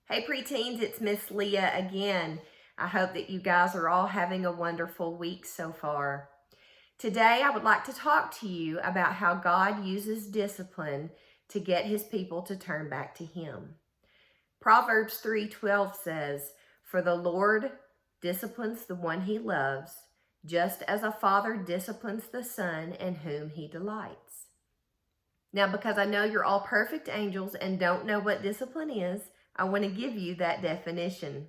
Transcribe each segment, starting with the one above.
Hey preteens, it's Miss Leah again. I hope that you guys are all having a wonderful week so far. Today, I would like to talk to you about how God uses discipline to get his people to turn back to him. Proverbs 3:12 says, "For the Lord disciplines the one he loves, just as a father disciplines the son in whom he delights." Now, because I know you're all perfect angels and don't know what discipline is, I want to give you that definition.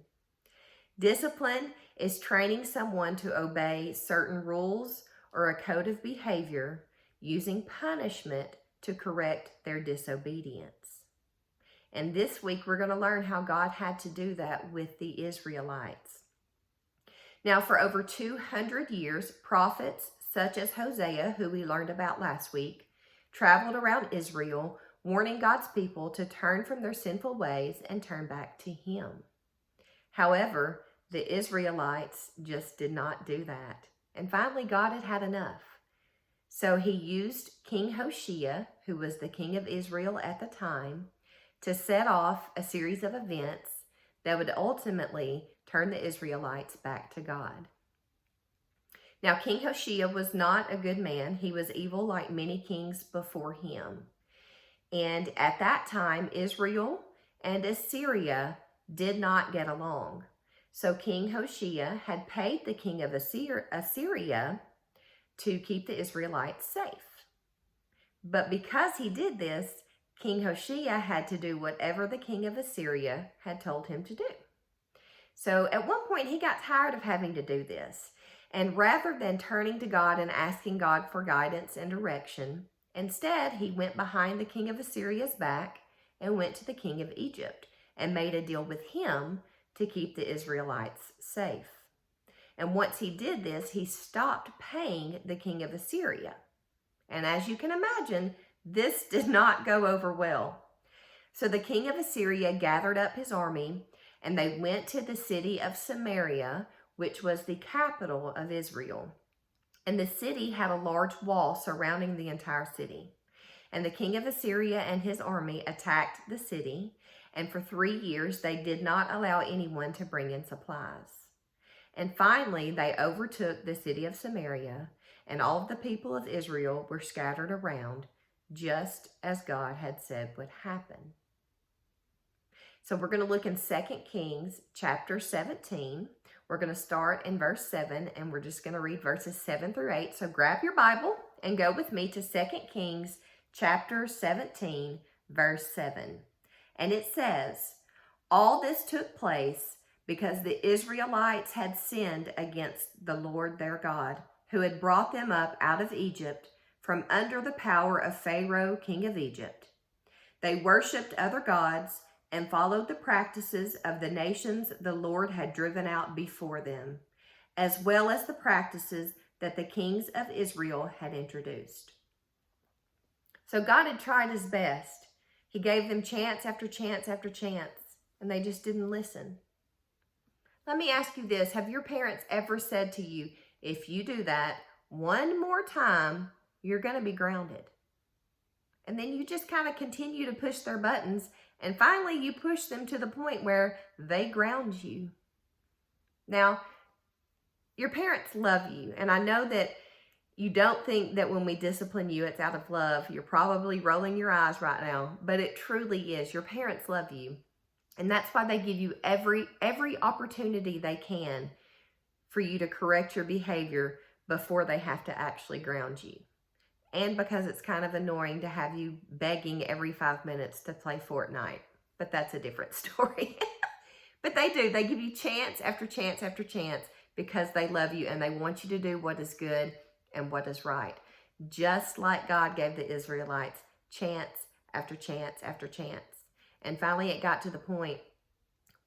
Discipline is training someone to obey certain rules or a code of behavior using punishment to correct their disobedience. And this week, we're going to learn how God had to do that with the Israelites. Now, for over 200 years, prophets such as Hosea, who we learned about last week, traveled around Israel, warning God's people to turn from their sinful ways and turn back to him. However, the Israelites just did not do that. And finally, God had had enough. So he used King Hoshea, who was the king of Israel at the time, to set off a series of events that would ultimately turn the Israelites back to God. Now, King Hoshea was not a good man. He was evil like many kings before him. And at that time, Israel and Assyria did not get along. So King Hoshea had paid the king of Assyria to keep the Israelites safe. But because he did this, King Hoshea had to do whatever the king of Assyria had told him to do. So at one point, he got tired of having to do this. And rather than turning to God and asking God for guidance and direction, instead, he went behind the king of Assyria's back and went to the king of Egypt and made a deal with him to keep the Israelites safe. And once he did this, he stopped paying the king of Assyria. And as you can imagine, this did not go over well. So the king of Assyria gathered up his army, and they went to the city of Samaria, which was the capital of Israel. And the city had a large wall surrounding the entire city. And the king of Assyria and his army attacked the city, and for 3 years they did not allow anyone to bring in supplies. And finally they overtook the city of Samaria, and all of the people of Israel were scattered around, just as God had said would happen. So we're going to look in 2 Kings chapter 17. We're going to start in verse 7, and we're just going to read verses 7 through 8. So grab your Bible and go with me to 2 Kings chapter 17, verse 7. And it says, "All this took place because the Israelites had sinned against the Lord their God, who had brought them up out of Egypt from under the power of Pharaoh, king of Egypt. They worshipped other gods and followed the practices of the nations the Lord had driven out before them, as well as the practices that the kings of Israel had introduced." So God had tried his best. He gave them chance after chance after chance, and they just didn't listen. Let me ask you this. Have your parents ever said to you, if you do that one more time, you're going to be grounded? And then you just kind of continue to push their buttons, and finally you push them to the point where they ground you. Now, your parents love you, and I know that you don't think that when we discipline you, it's out of love. You're probably rolling your eyes right now, but it truly is. Your parents love you, and that's why they give you every opportunity they can for you to correct your behavior before they have to actually ground you. And because it's kind of annoying to have you begging every 5 minutes to play Fortnite. But that's a different story. But they do. They give you chance after chance after chance because they love you and they want you to do what is good and what is right. Just like God gave the Israelites chance after chance after chance. And finally it got to the point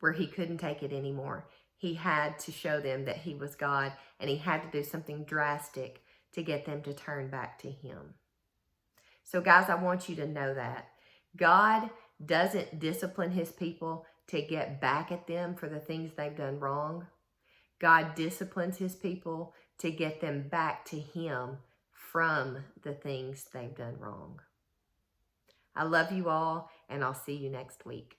where he couldn't take it anymore. He had to show them that he was God, and he had to do something drastic to get them to turn back to him. So guys, I want you to know that God doesn't discipline his people to get back at them for the things they've done wrong. God disciplines his people to get them back to him from the things they've done wrong. I love you all, and I'll see you next week.